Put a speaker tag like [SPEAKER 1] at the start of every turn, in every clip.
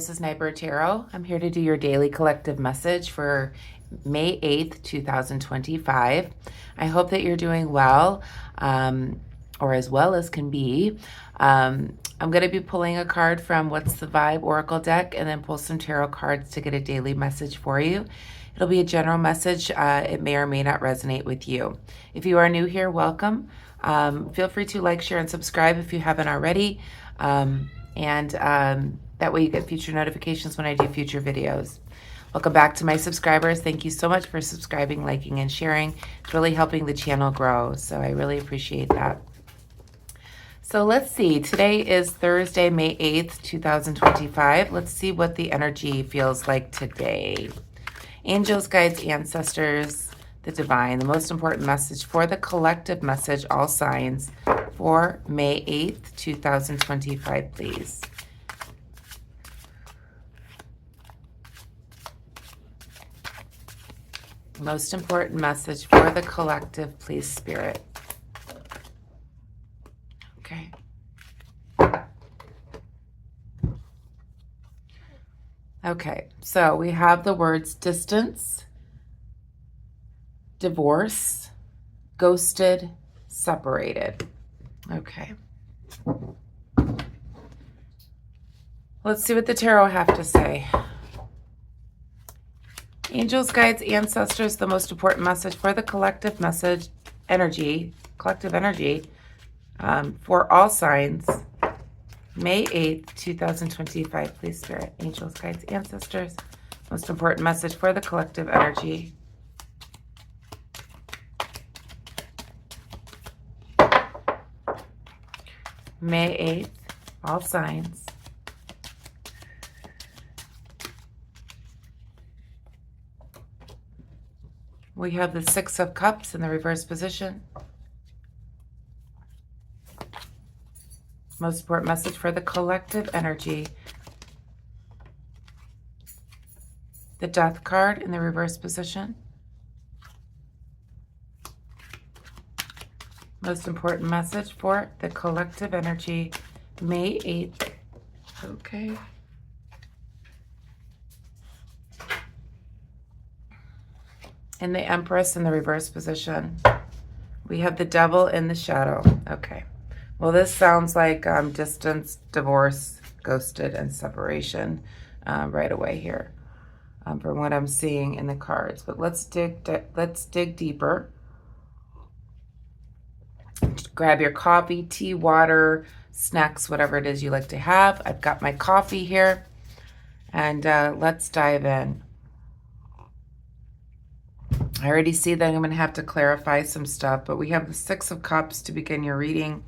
[SPEAKER 1] this is Nightbird Tarot. I'm here to do your daily collective message for May 8th, 2025. I hope that you're doing well, or as well as can be. I'm going to be pulling a card from What's the Vibe Oracle deck and then pull some tarot cards to get a daily message for you. It'll be a general message. It may or may not resonate with you. If you are new here, welcome. Feel free to like, share, and subscribe if you haven't already. That way you get future notifications when I do future videos. Welcome back to my subscribers. Thank you so much for subscribing, liking, and sharing. It's really helping the channel grow, so I really appreciate that. So let's see. Today is Thursday, May 8th, 2025. Let's see what the energy feels like today. Angels, guides, ancestors, the divine, the most important message for the collective message, all signs, for May 8th, 2025, please. Most important message for the collective, please, Spirit. Okay. Okay, so we have the words distance, divorce, ghosted, separated. Okay. Let's see what the tarot have to say. Angels, guides, ancestors, the most important message for the collective message, collective energy, for all signs, May 8th, 2025, please, Spirit. Angels, guides, ancestors, most important message for the collective energy. May 8th, all signs. We have the Six of Cups in the reverse position. Most important message for the collective energy. The Death card in the reverse position. Most important message for the collective energy, May 8th. Okay. And the Empress in the reverse position. We have the Devil in the shadow. Okay. Well, this sounds like distance, divorce, ghosted, and separation right away here from what I'm seeing in the cards. But let's dig deeper. Grab your coffee, tea, water, snacks, whatever it is you like to have. I've got my coffee here, and let's dive in. I already see that I'm going to have to clarify some stuff, but we have the Six of Cups to begin your reading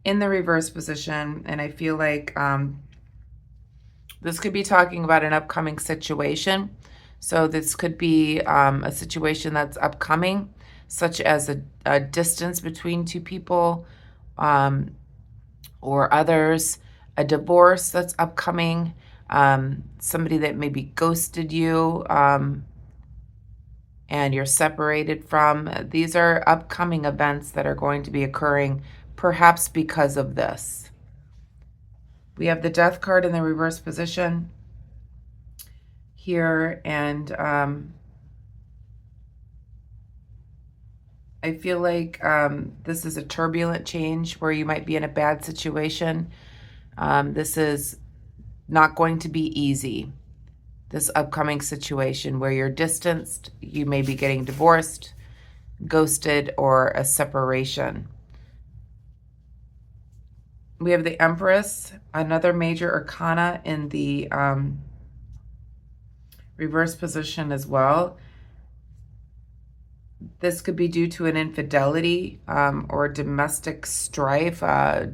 [SPEAKER 1] in the reverse position, and I feel like this could be talking about an upcoming situation. So this could be a situation that's upcoming, such as a distance between two people or others, a divorce that's upcoming, somebody that maybe ghosted you and you're separated from. These are upcoming events that are going to be occurring, perhaps because of this. We have the Death card in the reverse position here, and I feel like this is a turbulent change where you might be in a bad situation. This is not going to be easy. This upcoming situation where you're distanced, you may be getting divorced, ghosted, or a separation. We have the Empress, another major arcana in the reverse position as well. This could be due to an infidelity or domestic strife,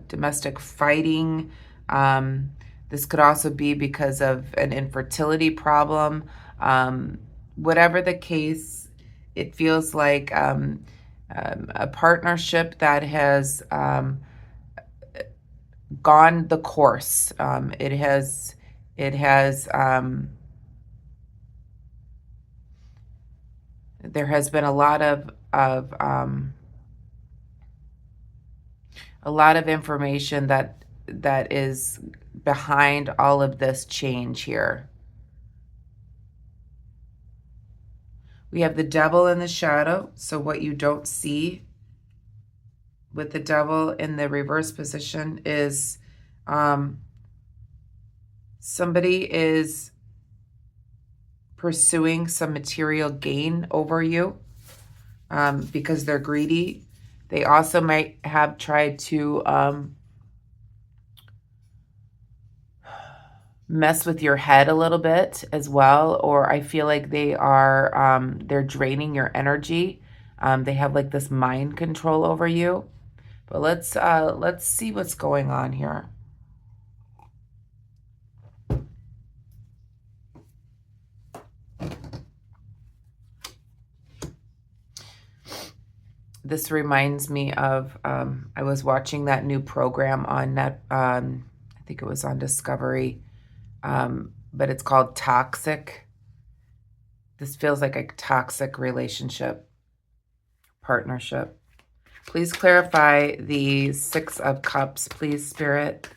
[SPEAKER 1] domestic fighting. This could also be because of an infertility problem. Whatever the case, it feels like a partnership that has gone the course. There has been a lot of information that is behind all of this change here. We have the devil in the shadow, so what you don't see with the devil in the reverse position is somebody is pursuing some material gain over you because they're greedy. They also might have tried to mess with your head a little bit as well, or I feel like they are they're draining your energy. They have like this mind control over you. But let's see what's going on here. This reminds me of I was watching that new program on I think it was on Discovery, but it's called Toxic. This feels like a toxic relationship, partnership. Please clarify the Six of Cups, please, Spirit.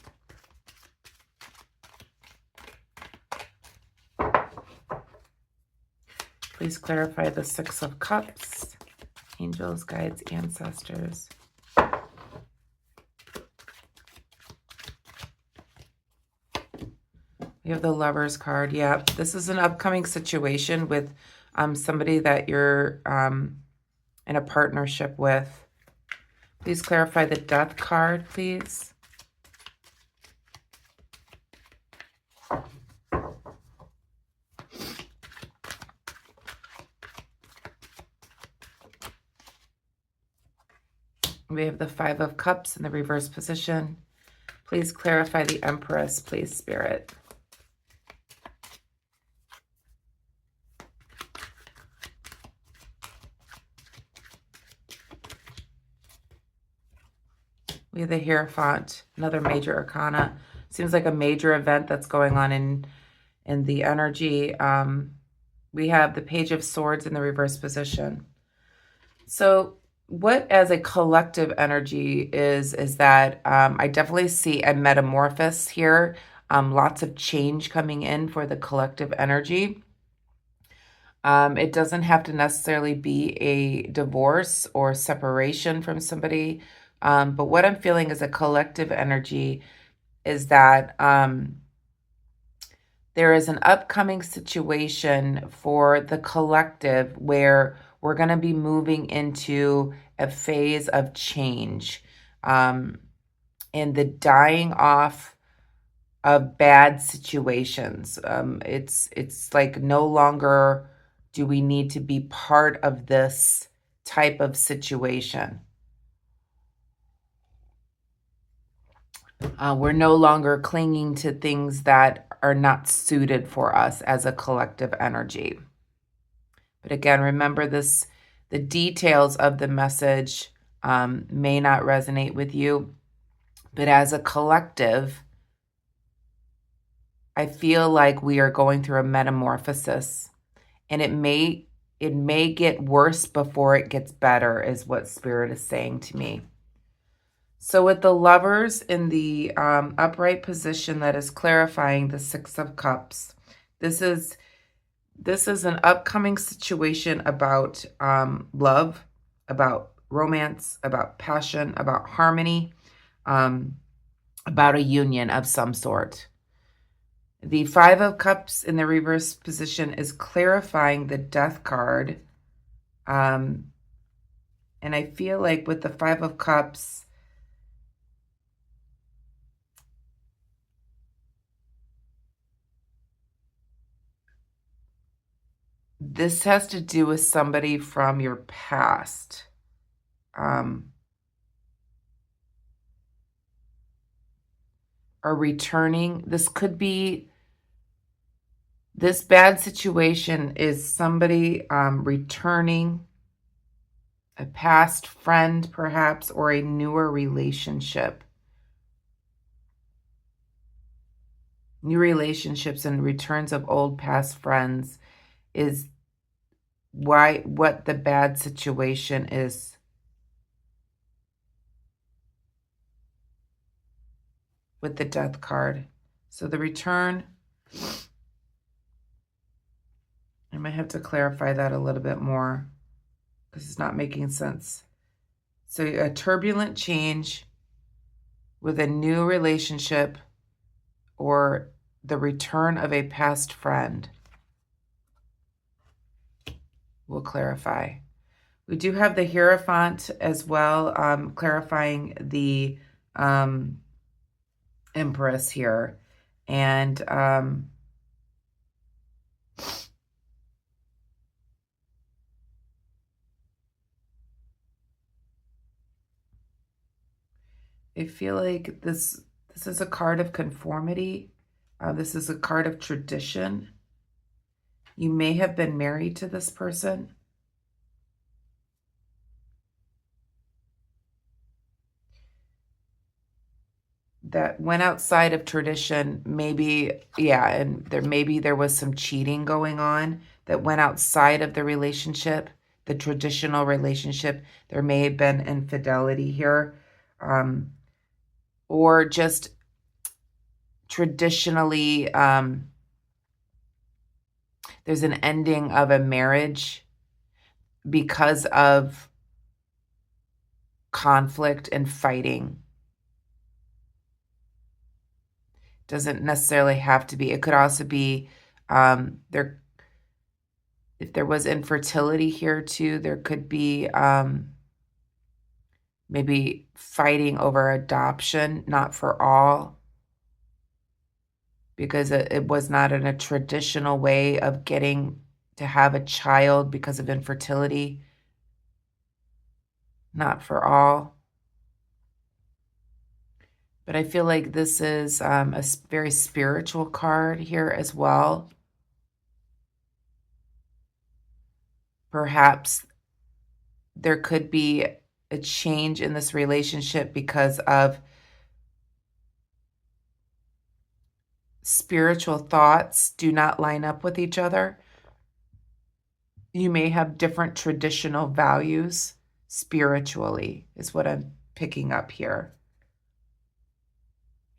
[SPEAKER 1] Please clarify the Six of Cups. Angels, guides, ancestors. We have the Lovers card. Yeah, this is an upcoming situation with somebody that you're in a partnership with. Please clarify the Death card, please. We have the Five of Cups in the reverse position. Please clarify the Empress, please, Spirit. We have the Hierophant, another major arcana. Seems like a major event that's going on in the energy. We have the Page of Swords in the reverse position. So what as a collective energy is that I definitely see a metamorphosis here. Lots of change coming in for the collective energy. It doesn't have to necessarily be a divorce or separation from somebody. But what I'm feeling is a collective energy is that there is an upcoming situation for the collective where we're going to be moving into a phase of change and the dying off of bad situations. It's like no longer do we need to be part of this type of situation. We're no longer clinging to things that are not suited for us as a collective energy. But again, remember this, the details of the message may not resonate with you, but as a collective, I feel like we are going through a metamorphosis, and it may get worse before it gets better, is what Spirit is saying to me. So with the Lovers in the upright position, that is clarifying the Six of Cups. This is an upcoming situation about love, about romance, about passion, about harmony, about a union of some sort. The Five of Cups in the reverse position is clarifying the Death card. And I feel like with the Five of Cups, this has to do with somebody from your past. Are returning. This could be, this bad situation is somebody returning, a past friend perhaps, or a newer relationship. New relationships and returns of old past friends is what the bad situation is. With the Death card. So the return, I might have to clarify that a little bit more because it's not making sense. So a turbulent change with a new relationship or the return of a past friend. We'll clarify. We do have the Hierophant as well, clarifying the Empress here. And I feel like this is a card of conformity. This is a card of tradition. You may have been married to this person. That went outside of tradition, maybe, yeah, and there was some cheating going on that went outside of the relationship, the traditional relationship. There may have been infidelity here, or just traditionally, there's an ending of a marriage because of conflict and fighting. Doesn't necessarily have to be. It could also be there. If there was infertility here too, there could be maybe fighting over adoption, not for all, because it was not in a traditional way of getting to have a child because of infertility. Not for all. But I feel like this is a very spiritual card here as well. Perhaps there could be a change in this relationship because of spiritual thoughts do not line up with each other. You may have different traditional values spiritually, is what I'm picking up here.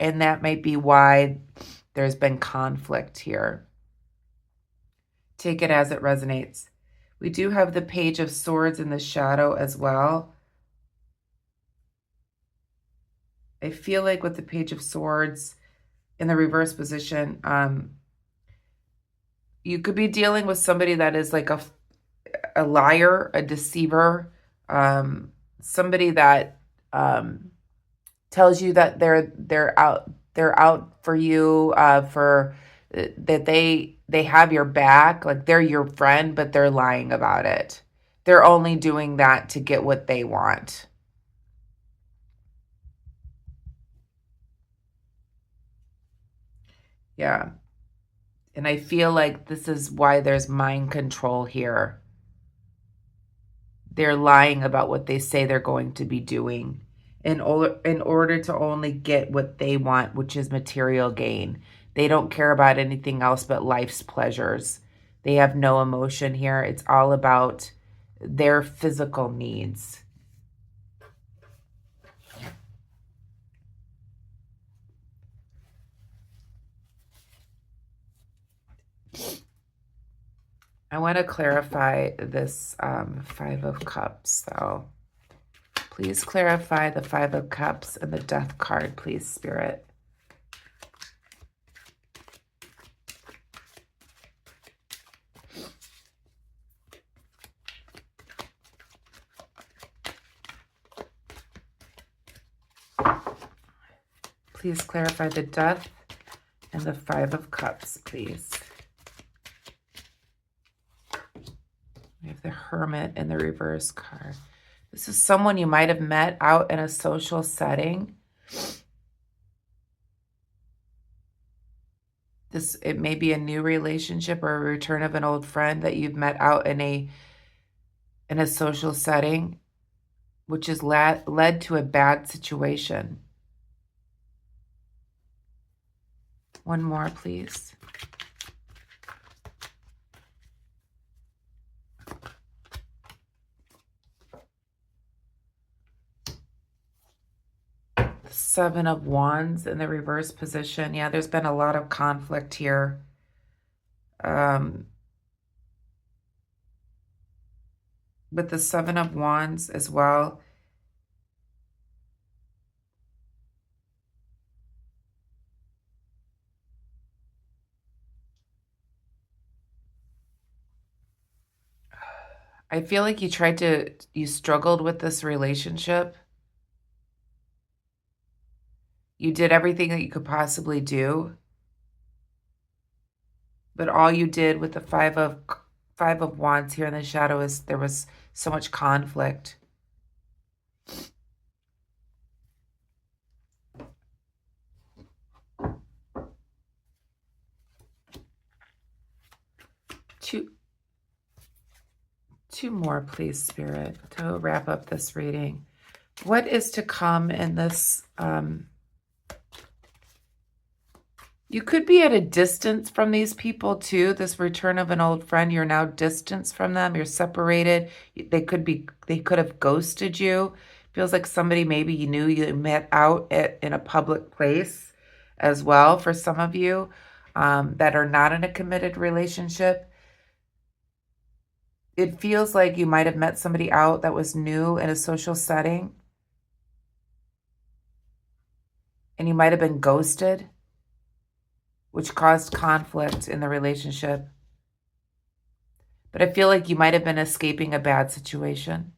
[SPEAKER 1] And that might be why there's been conflict here. Take it as it resonates. We do have the Page of Swords in the shadow as well. I feel like with the Page of Swords in the reverse position, you could be dealing with somebody that is like a liar, a deceiver, somebody that tells you that they're out for you, for that they have your back, like they're your friend, but they're lying about it. They're only doing that to get what they want. Yeah. And I feel like this is why there's mind control here. They're lying about what they say they're going to be doing in order to only get what they want, which is material gain. They don't care about anything else but life's pleasures. They have no emotion here. It's all about their physical needs. I want to clarify this Five of Cups, though. Please clarify the Five of Cups and the Death card, please, Spirit. Please clarify the Death and the Five of Cups, please. We have the Hermit in the reverse card. This is someone you might have met out in a social setting. It may be a new relationship or a return of an old friend that you've met out in a social setting, which has led to a bad situation. One more, please. Seven of Wands in the reverse position. Yeah, there's been a lot of conflict here. With the Seven of Wands as well. I feel like you struggled with this relationship. You did everything that you could possibly do. But all you did with the Five of Wands here in the shadow is there was so much conflict. Two more, please, Spirit, to wrap up this reading. What is to come in this? You could be at a distance from these people too. This return of an old friend, you're now distanced from them. You're separated. They could have ghosted you. Feels like somebody maybe you knew you met out in a public place as well for some of you that are not in a committed relationship. It feels like you might have met somebody out that was new in a social setting. And you might have been ghosted, which caused conflict in the relationship. But I feel like you might have been escaping a bad situation.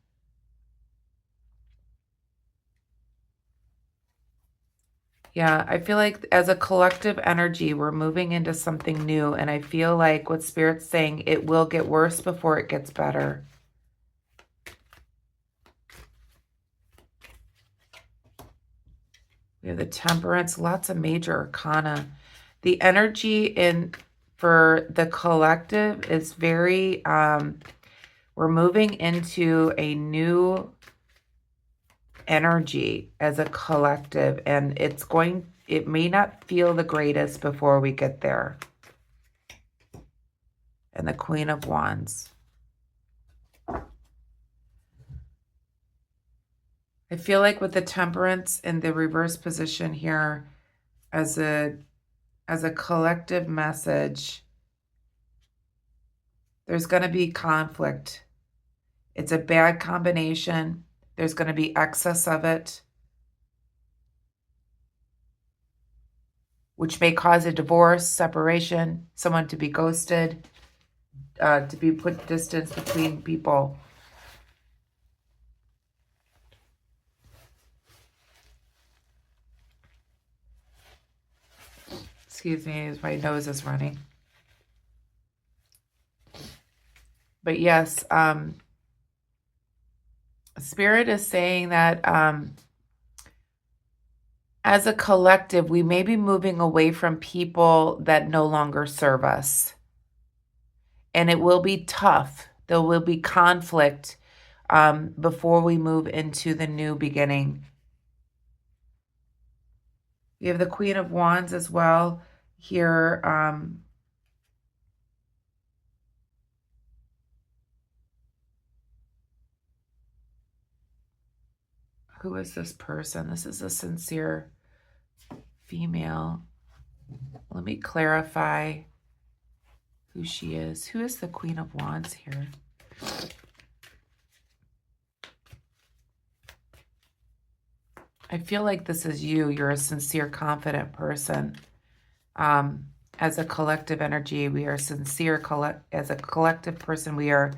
[SPEAKER 1] Yeah, I feel like as a collective energy, we're moving into something new. And I feel like what Spirit's saying, it will get worse before it gets better. We have the Temperance, lots of major arcana. The energy for the collective is very, we're moving into a new energy as a collective, and it may not feel the greatest before we get there. And the Queen of Wands. I feel like with the Temperance in the reverse position here as a collective message, there's going to be conflict. It's a bad combination. There's going to be excess of it, which may cause a divorce, separation, someone to be ghosted, to be put distance between people. Excuse me, my nose is running. But yes, Spirit is saying that as a collective, we may be moving away from people that no longer serve us. And it will be tough. There will be conflict before we move into the new beginning. You have the Queen of Wands as well here. Who is this person? This is a sincere female. Let me clarify who she is. Who is the Queen of Wands here? I feel like this is you. You're a sincere, confident person. As a collective energy, we are sincere. As a collective person, we are...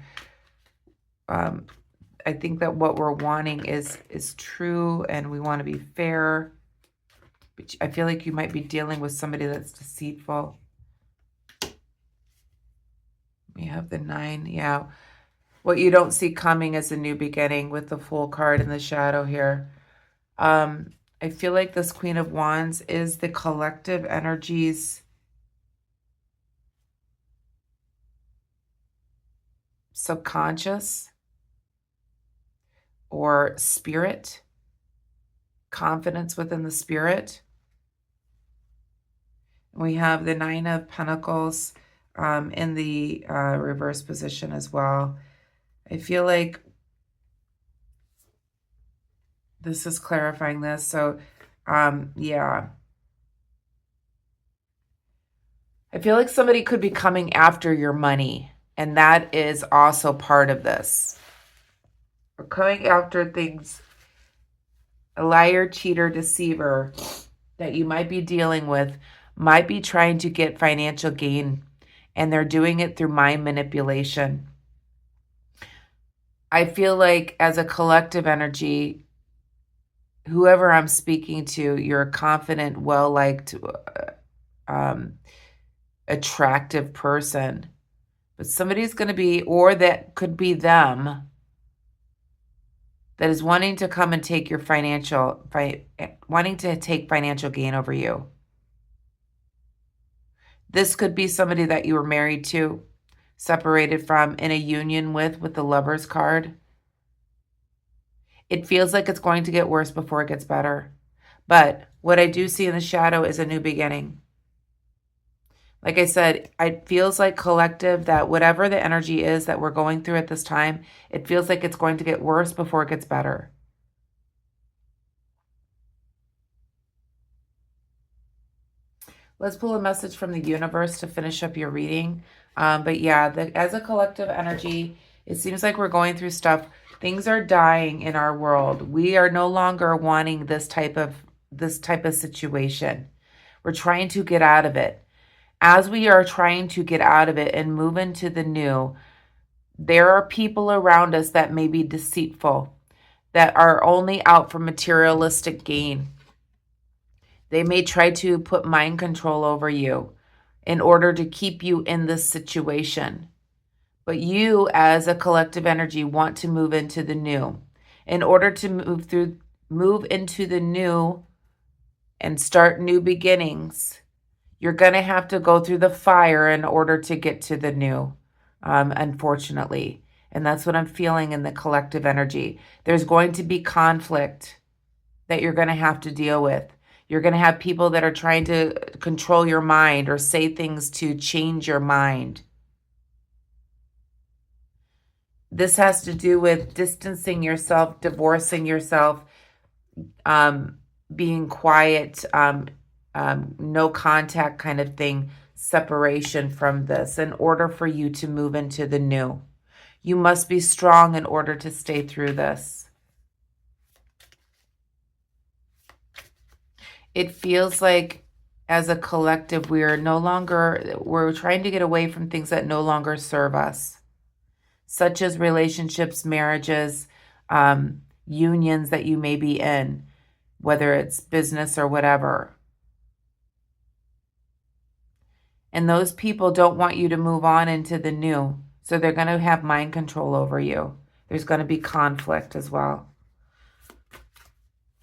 [SPEAKER 1] I think that what we're wanting is true, and we want to be fair. But I feel like you might be dealing with somebody that's deceitful. We have the 9. Yeah. What you don't see coming is a new beginning with the Fool card in the shadow here. I feel like this Queen of Wands is the collective energies subconscious or spirit, confidence within the spirit. We have the 9 of Pentacles in the reverse position as well. I feel like this is clarifying this. So Yeah. I feel like somebody could be coming after your money, and that is also part of this. Or coming after things, a liar, cheater, deceiver that you might be dealing with might be trying to get financial gain, and they're doing it through mind manipulation. I feel like as a collective energy, whoever I'm speaking to, you're a confident, well-liked, um, attractive person. But somebody's going to be, or that could be them, that is wanting to come and take your wanting to take financial gain over you. This could be somebody that you were married to, separated from, in a union with the Lover's card. It feels like it's going to get worse before it gets better. But what I do see in the shadow is a new beginning. Like I said, it feels like collective that whatever the energy is that we're going through at this time, it feels like it's going to get worse before it gets better. Let's pull a message from the universe to finish up your reading. But yeah, as a collective energy, it seems like we're going through stuff. Things are dying in our world. We are no longer wanting this type of situation. We're trying to get out of it. As we are trying to get out of it and move into the new, there are people around us that may be deceitful, that are only out for materialistic gain. They may try to put mind control over you in order to keep you in this situation. But you, as a collective energy, want to move into the new. In order to move into the new and start new beginnings, you're going to have to go through the fire in order to get to the new, unfortunately. And that's what I'm feeling in the collective energy. There's going to be conflict that you're going to have to deal with. You're going to have people that are trying to control your mind or say things to change your mind. This has to do with distancing yourself, divorcing yourself, being quiet, no contact kind of thing, separation from this in order for you to move into the new. You must be strong in order to stay through this. It feels like as a collective, we're trying to get away from things that no longer serve us, such as relationships, marriages, unions that you may be in, whether it's business or whatever. And those people don't want you to move on into the new. So they're going to have mind control over you. There's going to be conflict as well.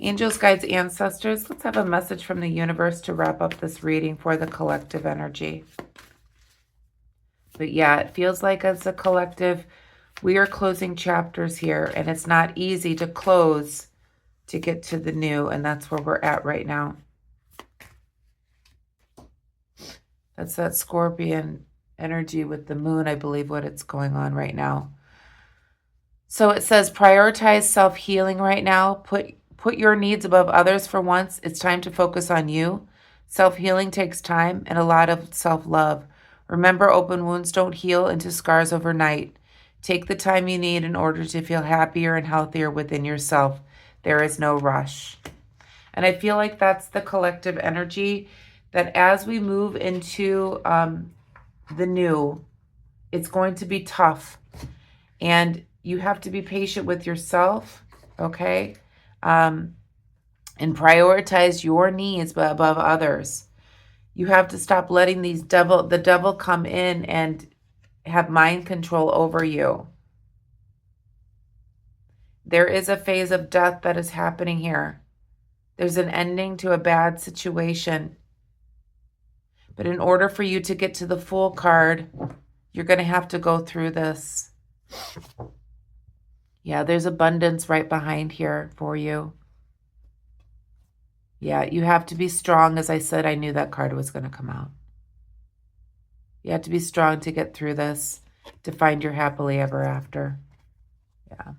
[SPEAKER 1] Angels, guides, ancestors, let's have a message from the universe to wrap up this reading for the collective energy. But yeah, it feels like as a collective, we are closing chapters here, and it's not easy to close to get to the new, and that's where we're at right now. That's that Scorpion energy with the moon, I believe, what it's going on right now. So it says prioritize self-healing right now. Put your needs above others for once. It's time to focus on you. Self-healing takes time and a lot of self-love. Remember, open wounds don't heal into scars overnight. Take the time you need in order to feel happier and healthier within yourself. There is no rush. And I feel like that's the collective energy, that as we move into the new, it's going to be tough. And you have to be patient with yourself, okay? And prioritize your needs above others. You have to stop letting the devil come in and have mind control over you. There is a phase of death that is happening here. There's an ending to a bad situation. But in order for you to get to the Fool card, you're going to have to go through this. Yeah, there's abundance right behind here for you. Yeah, you have to be strong. As I said, I knew that card was going to come out. You have to be strong to get through this, to find your happily ever after. Yeah.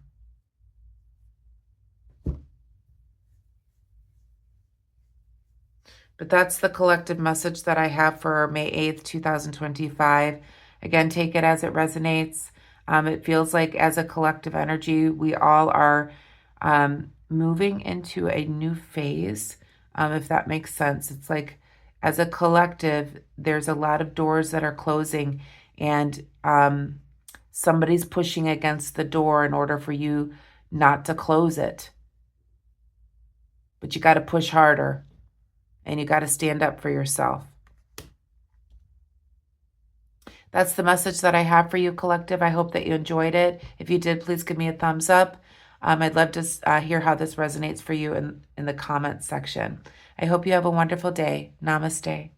[SPEAKER 1] But that's the collective message that I have for May 8th, 2025. Again, take it as it resonates. It feels like as a collective energy, we all are moving into a new phase, if that makes sense. It's like as a collective, there's a lot of doors that are closing, and somebody's pushing against the door in order for you not to close it. But you got to push harder, and you got to stand up for yourself. That's the message that I have for you, collective. I hope that you enjoyed it. If you did, please give me a thumbs up. I'd love to hear how this resonates for you in the comments section. I hope you have a wonderful day. Namaste.